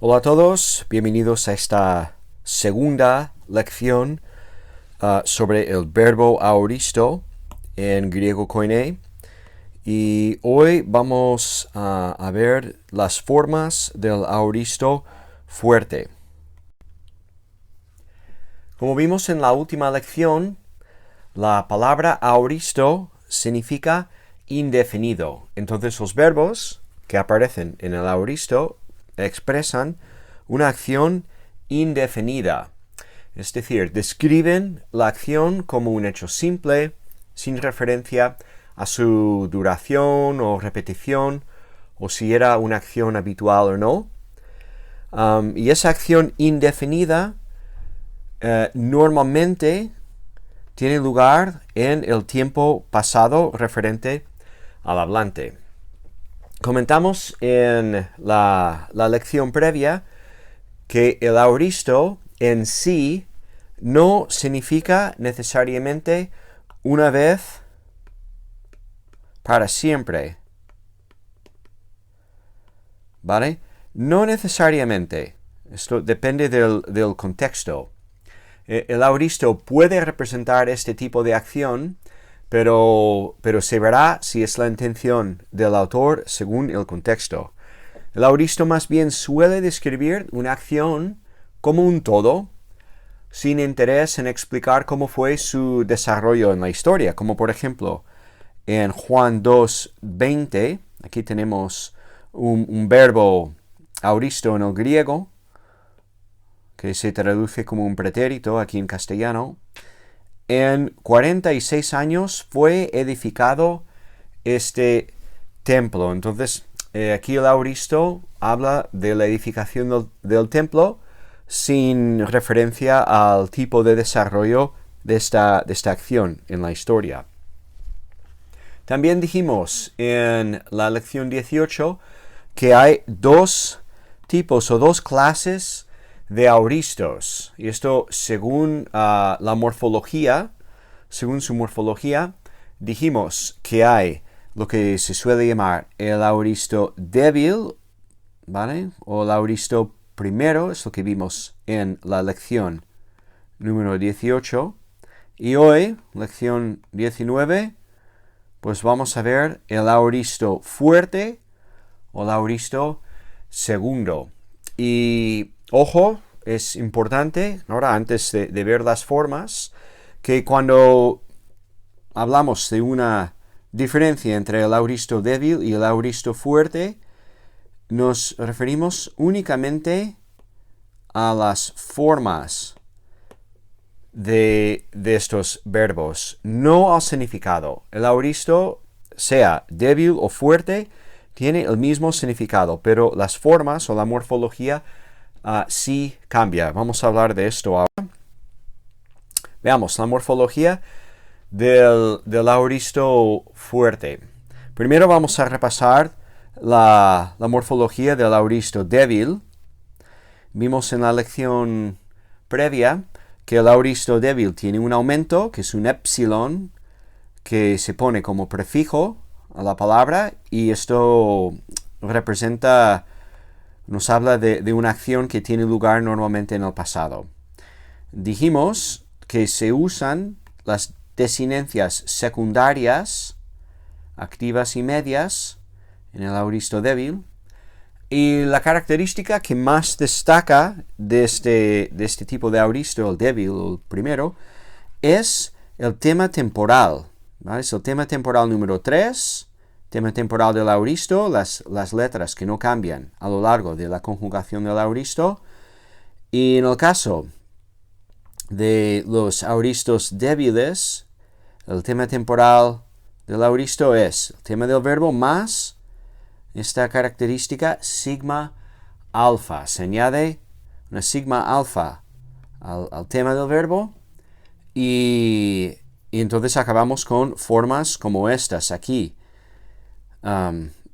Hola a todos, bienvenidos a esta segunda lección sobre el verbo aoristo en griego koine. Y hoy vamos a ver las formas del aoristo fuerte. Como vimos en la última lección, la palabra aoristo significa indefinido. Entonces los verbos que aparecen en el aoristo expresan una acción indefinida. Es decir, describen la acción como un hecho simple, sin referencia a su duración o repetición, o si era una acción habitual o no. Y esa acción indefinida normalmente tiene lugar en el tiempo pasado referente al hablante. Comentamos en la lección previa que el aoristo en sí no significa necesariamente una vez para siempre. ¿Vale? No necesariamente. Esto depende del contexto. El aoristo puede representar este tipo de acción, pero se verá si es la intención del autor según el contexto. El aoristo más bien suele describir una acción como un todo, sin interés en explicar cómo fue su desarrollo en la historia, como por ejemplo en Juan 2:20, aquí tenemos un verbo aoristo en el griego, que se traduce como un pretérito aquí en castellano. En 46 años fue edificado este templo. Entonces, aquí el aoristo habla de la edificación del templo sin referencia al tipo de desarrollo de esta acción en la historia. También dijimos en la lección 18 que hay dos tipos o dos clases de aoristos. Y esto según la morfología, según su morfología, dijimos que hay lo que se suele llamar el aoristo débil, ¿vale? O el aoristo primero, es lo que vimos en la lección número 18. Y hoy, lección 19, pues vamos a ver el aoristo fuerte o el aoristo segundo. Y ojo, es importante, ahora antes de ver las formas, que cuando hablamos de una diferencia entre el aoristo débil y el aoristo fuerte, nos referimos únicamente a las formas de estos verbos, no al significado. El aoristo, sea débil o fuerte, tiene el mismo significado, pero las formas o la morfología sí cambia. Vamos a hablar de esto ahora. Veamos la morfología del aoristo fuerte. Primero vamos a repasar la morfología del aoristo débil. Vimos en la lección previa que el aoristo débil tiene un aumento, que es un epsilon, que se pone como prefijo a la palabra, y esto representa, nos habla de una acción que tiene lugar normalmente en el pasado. Dijimos que se usan las desinencias secundarias, activas y medias, en el aoristo débil, y la característica que más destaca de este tipo de aoristo, el débil, el primero, es el tema temporal. ¿Vale? Es el tema temporal número 3, tema temporal del aoristo, las letras que no cambian a lo largo de la conjugación del aoristo. Y en el caso de los aoristos débiles, el tema temporal del aoristo es el tema del verbo más esta característica sigma alfa. Se añade una sigma alfa al tema del verbo y entonces acabamos con formas como estas aquí.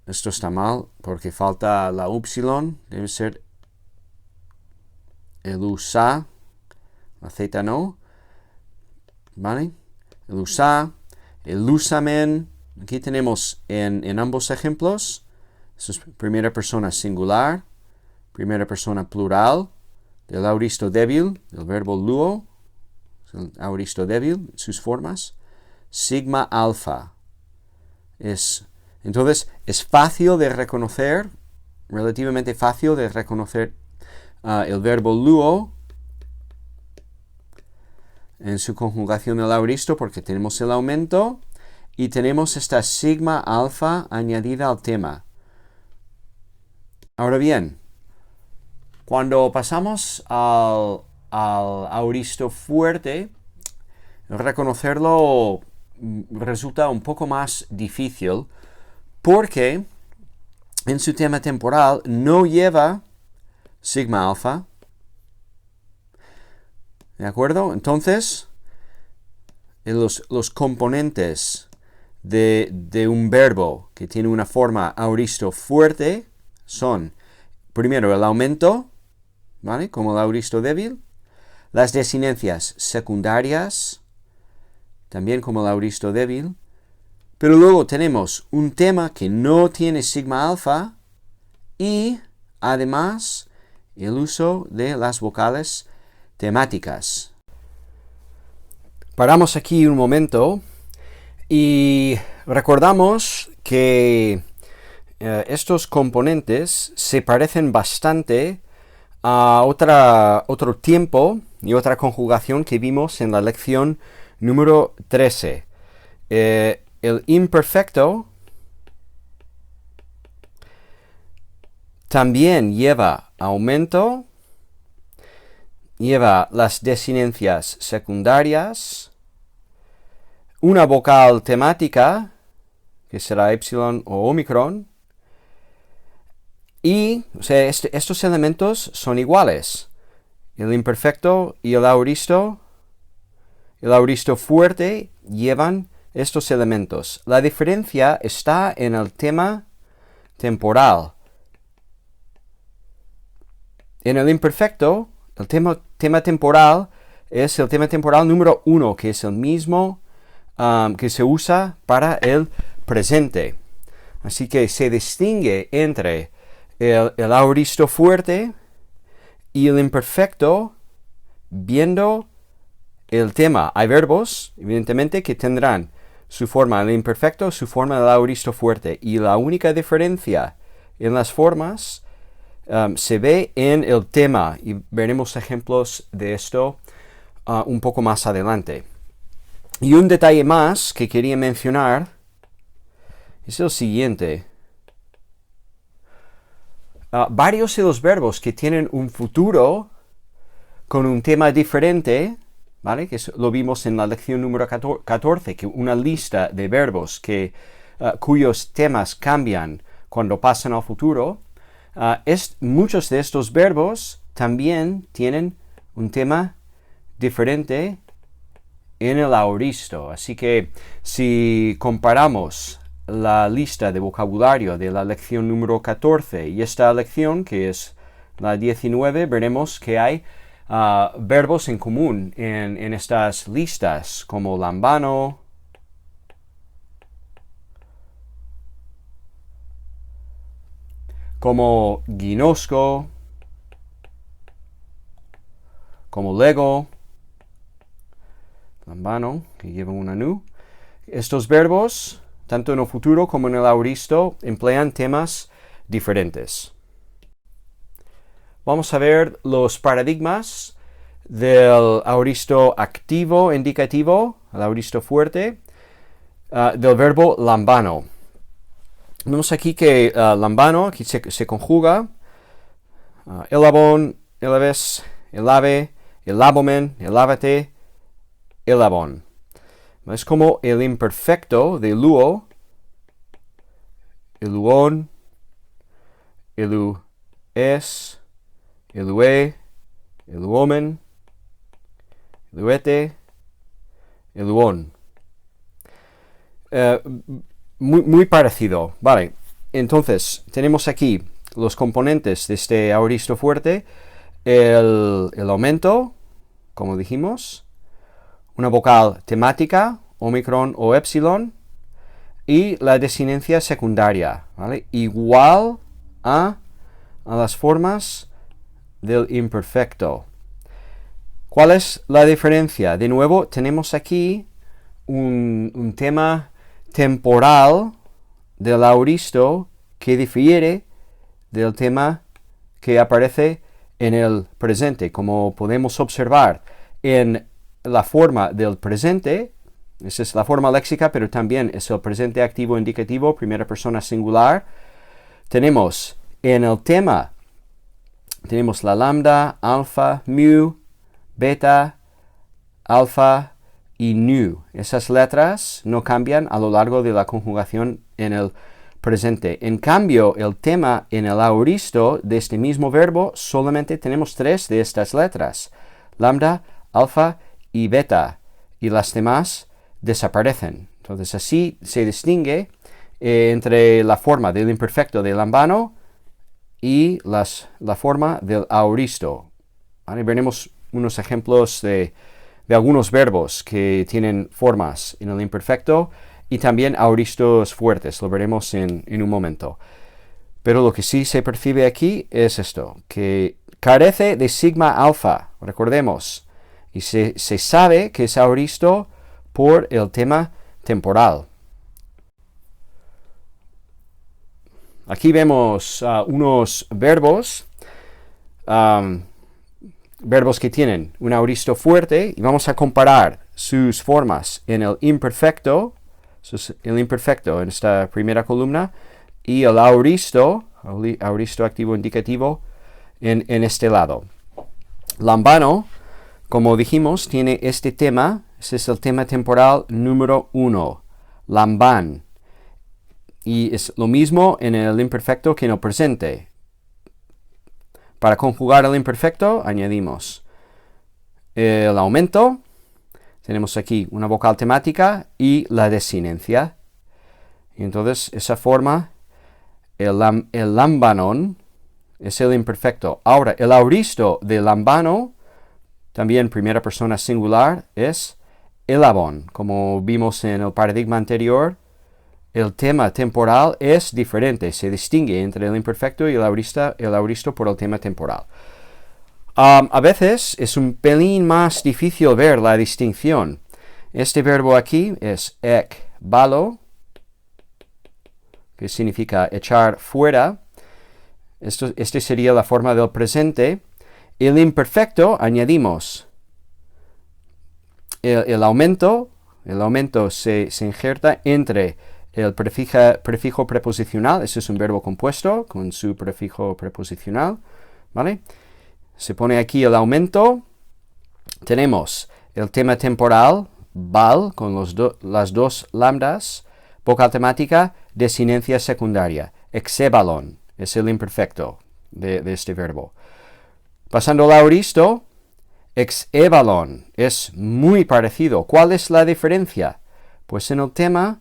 Esto está mal porque falta la upsilon, debe ser el USA, la Z no, ¿vale? El USA, el usamen, aquí tenemos en ambos ejemplos, eso es primera persona singular, primera persona plural, del auristo débil, del verbo luo, el auristo débil, sus formas, sigma alfa. Entonces, es fácil de reconocer, relativamente fácil de reconocer el verbo luo en su conjugación del auristo, porque tenemos el aumento y tenemos esta sigma alfa añadida al tema. Ahora bien, cuando pasamos al auristo fuerte, reconocerlo resulta un poco más difícil porque en su tema temporal no lleva sigma alfa. ¿De acuerdo? Entonces, los componentes de un verbo que tiene una forma auristo fuerte son, primero, el aumento, ¿vale? Como el auristo débil, las desinencias secundarias, también como el auristo débil, pero luego tenemos un tema que no tiene sigma alfa y, además, el uso de las vocales temáticas. Paramos aquí un momento y recordamos que estos componentes se parecen bastante a otro tiempo y otra conjugación que vimos en la lección número 13. El imperfecto también lleva aumento, lleva las desinencias secundarias, una vocal temática, que será epsilon o omicron, y estos elementos son iguales. El imperfecto y el auristo fuerte llevan estos elementos. La diferencia está en el tema temporal. En el imperfecto, el tema temporal es el tema temporal número 1, que es el mismo que se usa para el presente. Así que se distingue entre el auristo fuerte y el imperfecto viendo el tema. Hay verbos, evidentemente, que tendrán su forma el imperfecto, su forma el auristo fuerte. Y la única diferencia en las formas se ve en el tema. Y veremos ejemplos de esto un poco más adelante. Y un detalle más que quería mencionar es el siguiente. Varios de los verbos que tienen un futuro con un tema diferente, ¿vale? Que lo vimos en la lección número 14, que una lista de verbos cuyos temas cambian cuando pasan al futuro. Muchos de estos verbos también tienen un tema diferente en el auristo. Así que si comparamos la lista de vocabulario de la lección número 14 y esta lección, que es la 19, veremos que hay verbos en común en estas listas, como lambano, como ginosco, como lego, lambano, que lleva una nu. Estos verbos, tanto en el futuro como en el auristo, emplean temas diferentes. Vamos a ver los paradigmas del auristo activo indicativo, el auristo fuerte, del verbo lambano. Vemos aquí que lambano aquí se conjuga elabón, elabes, elave, elabomen, elábate, elabón. Es como el imperfecto de luo, eluón, elues, elue, eluomen, eluete, eluón. Muy parecido, vale. Entonces, tenemos aquí los componentes de este auristo fuerte, el aumento, como dijimos, una vocal temática, omicron o epsilon, y la desinencia secundaria, ¿vale? Igual a las formas del imperfecto. ¿Cuál es la diferencia? De nuevo, tenemos aquí un tema temporal del aoristo que difiere del tema que aparece en el presente. Como podemos observar en la forma del presente, esa es la forma léxica, pero también es el presente activo indicativo, primera persona singular. Tenemos en el tema, tenemos la lambda, alfa, mu, beta, alfa y nu. Esas letras no cambian a lo largo de la conjugación en el presente. En cambio, el tema en el aoristo de este mismo verbo solamente tenemos 3 de estas letras. Lambda, alfa y beta. Y las demás desaparecen. Entonces así se distingue entre la forma del imperfecto del lambano y la forma del aoristo. ¿Vale? Veremos unos ejemplos de algunos verbos que tienen formas en el imperfecto y también aoristos fuertes. Lo veremos en un momento. Pero lo que sí se percibe aquí es esto, que carece de sigma alfa, recordemos, y se sabe que es aoristo por el tema temporal. Aquí vemos unos verbos, verbos que tienen un aoristo fuerte, y vamos a comparar sus formas en el imperfecto en esta primera columna, y el aoristo activo indicativo en este lado. Lambano, como dijimos, tiene este tema. Ese es el tema temporal número 1, lamban. Y es lo mismo en el imperfecto que en el presente. Para conjugar el imperfecto, añadimos el aumento. Tenemos aquí una vocal temática y la desinencia. Y entonces, esa forma, el lambanon, es el imperfecto. Ahora, el aoristo de lambano, también primera persona singular, es elabon. Como vimos en el paradigma anterior, el tema temporal es diferente, se distingue entre el imperfecto y el aoristo por el tema temporal. A veces es un pelín más difícil ver la distinción. Este verbo aquí es ekbalo, que significa echar fuera. Este sería la forma del presente. El imperfecto añadimos el aumento. El aumento se injerta entre el prefijo preposicional. Ese es un verbo compuesto con su prefijo preposicional, ¿vale? Se pone aquí el aumento. Tenemos el tema temporal, bal, con las dos lambdas. Vocal temática, desinencia secundaria. Exebalon es el imperfecto de este verbo. Pasando al aoristo, exebalon es muy parecido. ¿Cuál es la diferencia? Pues en el tema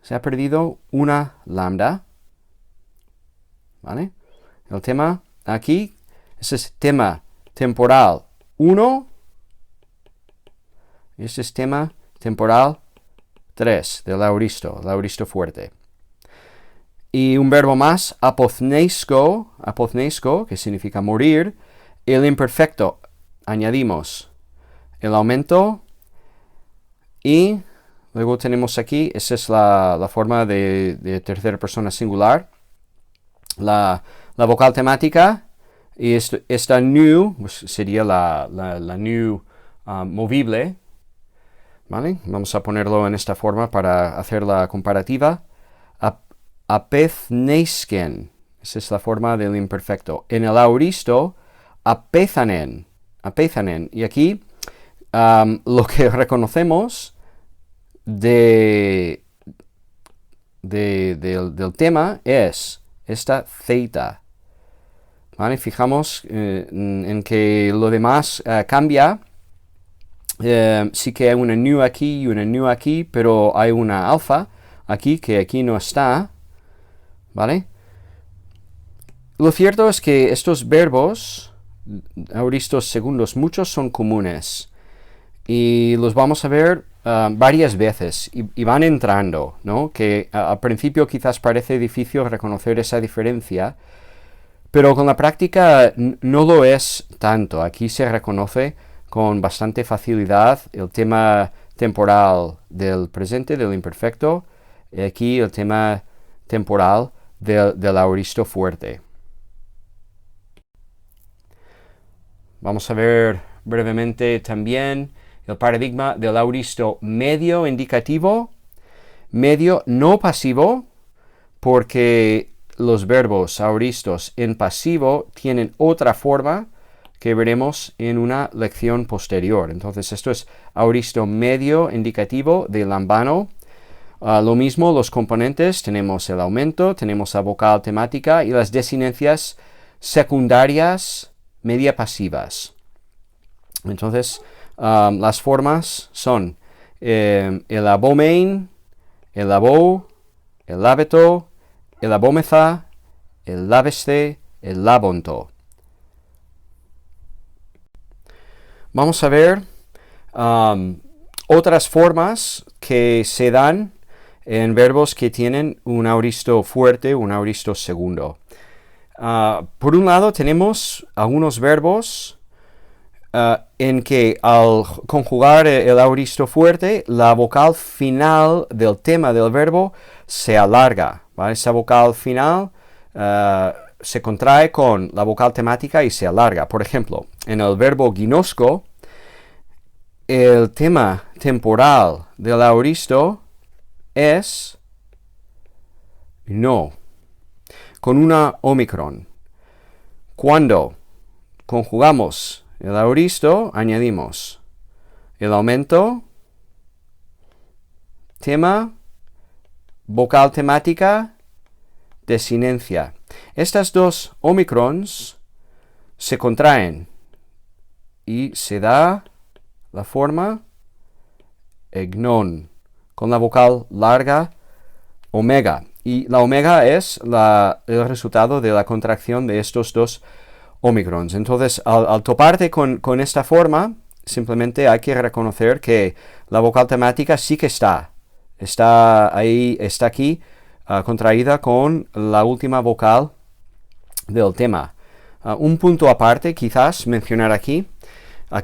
se ha perdido una lambda, ¿vale? El tema aquí, ese es tema temporal 1, y este es tema temporal 3 del aoristo, el aoristo fuerte. Y un verbo más, apothnesko, que significa morir. El imperfecto, añadimos el aumento. Y luego tenemos aquí, esa es la forma de tercera persona singular. La vocal temática. Y esta new, pues sería la new movible. ¿Vale? Vamos a ponerlo en esta forma para hacer la comparativa. Apethneisken. Esa es la forma del imperfecto. En el aoristo, apethanen. Y aquí lo que reconocemos del tema es esta theta. ¿Vale? Fijamos en que lo demás cambia. Sí que hay una nu aquí y una nu aquí, pero hay una alfa aquí que aquí no está. ¿Vale? Lo cierto es que estos verbos, aoristos segundos, muchos son comunes. Y los vamos a ver varias veces y van entrando, ¿no? Que al principio quizás parece difícil reconocer esa diferencia, pero con la práctica no lo es tanto. Aquí se reconoce con bastante facilidad el tema temporal del presente, del imperfecto, y aquí el tema temporal del aoristo fuerte. Vamos a ver brevemente también el paradigma del aoristo medio indicativo, medio no pasivo, porque los verbos aoristos en pasivo tienen otra forma que veremos en una lección posterior. Entonces esto es aoristo medio indicativo de Lambano. Lo mismo los componentes, tenemos el aumento, tenemos la vocal temática y las desinencias secundarias media pasivas. Entonces las formas son el abomein, el abo, el labeto, el abomeza, el labeste, el labonto. Vamos a ver otras formas que se dan en verbos que tienen un aoristo fuerte, un aoristo segundo. Por un lado tenemos algunos verbos en que al conjugar el aoristo fuerte, la vocal final del tema del verbo se alarga, ¿vale? Esa vocal final se contrae con la vocal temática y se alarga. Por ejemplo, en el verbo ginosco, el tema temporal del aoristo es no, con una omicron. Cuando conjugamos el aoristo, añadimos el aumento, tema, vocal temática, desinencia. Estas dos omicrons se contraen y se da la forma egnon, con la vocal larga omega. Y la omega es el resultado de la contracción de estos dos omicrons. Entonces, al toparte con esta forma, simplemente hay que reconocer que la vocal temática sí que está ahí, está aquí, contraída con la última vocal del tema. Un punto aparte, quizás mencionar aquí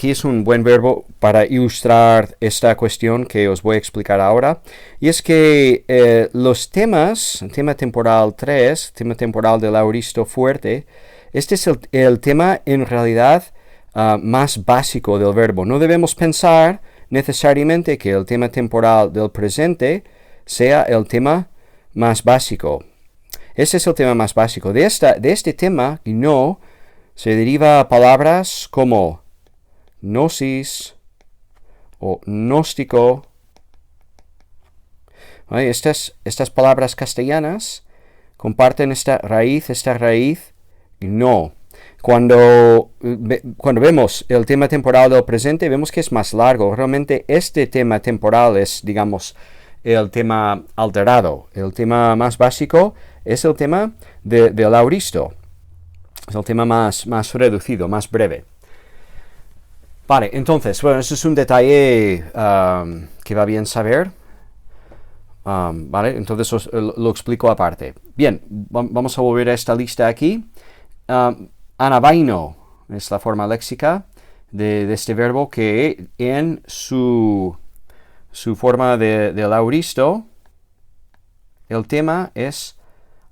es un buen verbo para ilustrar esta cuestión que os voy a explicar ahora, y es que los temas, tema temporal 3, tema temporal del aoristo fuerte, este es el tema en realidad más básico del verbo. No debemos pensar necesariamente que el tema temporal del presente sea el tema más básico. Ese es el tema más básico. De este tema, no, se deriva palabras como gnosis o gnóstico. ¿Vale? Estas palabras castellanas comparten esta raíz no. Cuando vemos el tema temporal del presente, vemos que es más largo. Realmente este tema temporal es, digamos, el tema alterado. El tema más básico es el tema del aoristo. Es el tema más reducido, más breve. Vale, entonces, bueno, eso es un detalle que va bien saber. Vale, entonces lo explico aparte. Bien, vamos a volver a esta lista aquí. Anabaino es la forma léxica de este verbo que en su forma del aoristo, el tema es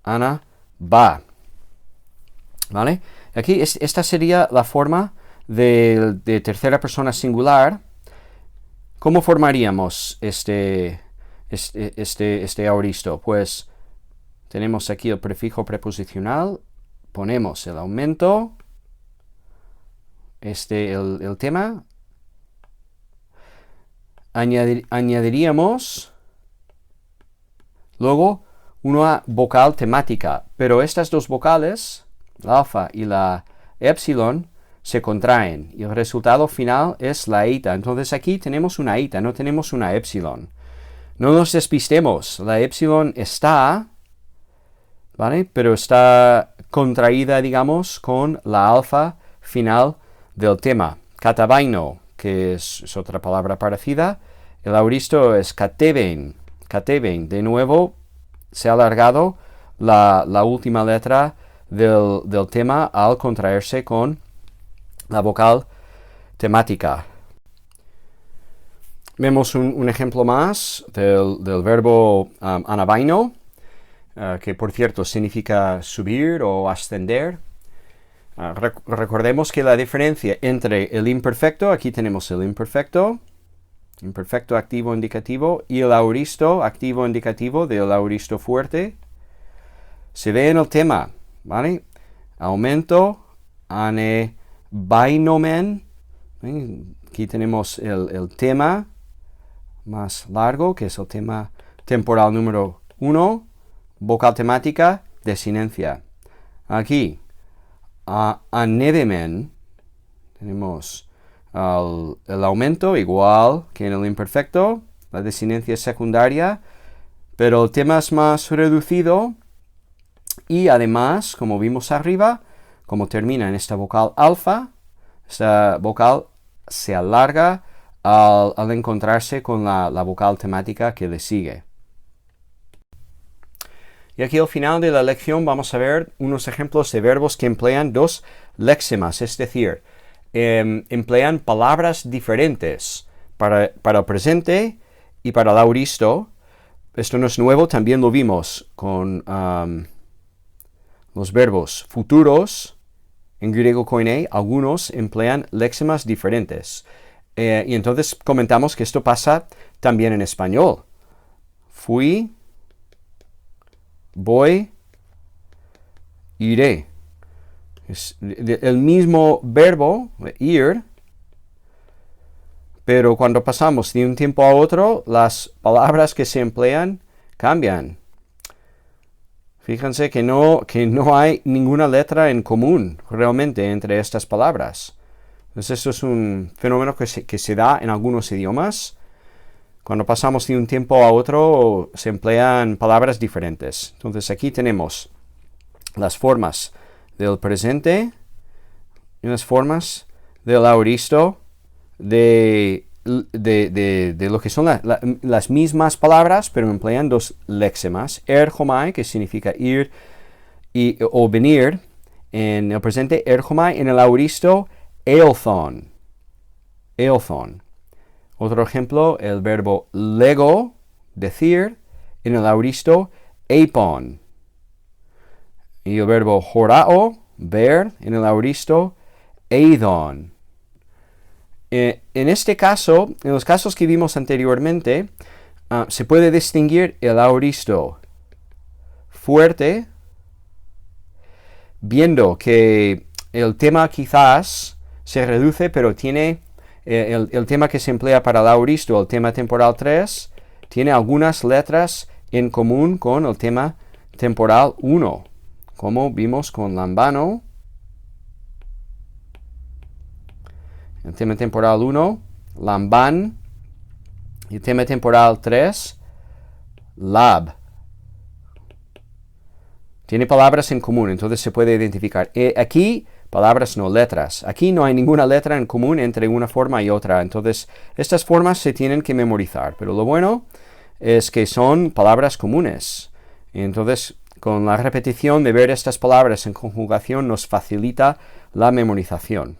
anaba. ¿Vale? Aquí esta sería la forma de tercera persona singular. ¿Cómo formaríamos este aoristo? Pues tenemos aquí el prefijo preposicional, ponemos el aumento, el tema, añadiríamos luego una vocal temática, pero estas dos vocales, la alfa y la epsilon, se contraen y el resultado final es la eta. Entonces aquí tenemos una eta, no tenemos una epsilon. No nos despistemos, la epsilon está, ¿vale? Pero está contraída, digamos, con la alfa final del tema. Katabaino, que es otra palabra parecida. El aoristo es katebein. Katebein, de nuevo, se ha alargado la última letra del tema al contraerse con la vocal temática. Vemos un ejemplo más del verbo anabaino, que por cierto significa subir o ascender. Recordemos que la diferencia entre el imperfecto, aquí tenemos el imperfecto activo indicativo, y el auristo activo indicativo del auristo fuerte, se ve en el tema, ¿vale? Aumento, anebainomen. Aquí tenemos el tema más largo, que es el tema temporal número 1, vocal temática, desinencia. Aquí, anedemen, tenemos el aumento igual que en el imperfecto, la desinencia es secundaria, pero el tema es más reducido y además, como vimos arriba, como termina en esta vocal alfa, esta vocal se alarga al encontrarse con la vocal temática que le sigue. Y aquí al final de la lección vamos a ver unos ejemplos de verbos que emplean dos léximas, es decir, emplean palabras diferentes para el presente y para el auristo. Esto no es nuevo, también lo vimos con los verbos futuros. En griego koine, algunos emplean léximas diferentes. Y entonces comentamos que esto pasa también en español. Fui, voy, iré. Es el mismo verbo, ir, pero cuando pasamos de un tiempo a otro, las palabras que se emplean cambian. Fíjense que no hay ninguna letra en común realmente entre estas palabras. Entonces esto es un fenómeno que se da en algunos idiomas. Cuando pasamos de un tiempo a otro se emplean palabras diferentes. Entonces aquí tenemos las formas del presente y las formas del auristo de lo que son las mismas palabras, pero emplean dos léximas. Erchomai, que significa ir o venir en el presente. Erchomai en el auristo. Eothon. Otro ejemplo, el verbo lego, decir, en el auristo. Eipon. Y el verbo horao, ver, en el auristo. Eidon. En este caso, en los casos que vimos anteriormente, se puede distinguir el auristo fuerte, viendo que el tema quizás se reduce, pero tiene el tema que se emplea para el auristo, el tema temporal 3, tiene algunas letras en común con el tema temporal 1, como vimos con lambano. El tema temporal 1, lamban. Y el tema temporal 3, lab. Tiene palabras en común, entonces se puede identificar. Aquí, palabras no, letras. Aquí no hay ninguna letra en común entre una forma y otra. Entonces, estas formas se tienen que memorizar. Pero lo bueno es que son palabras comunes. Entonces, con la repetición de ver estas palabras en conjugación nos facilita la memorización.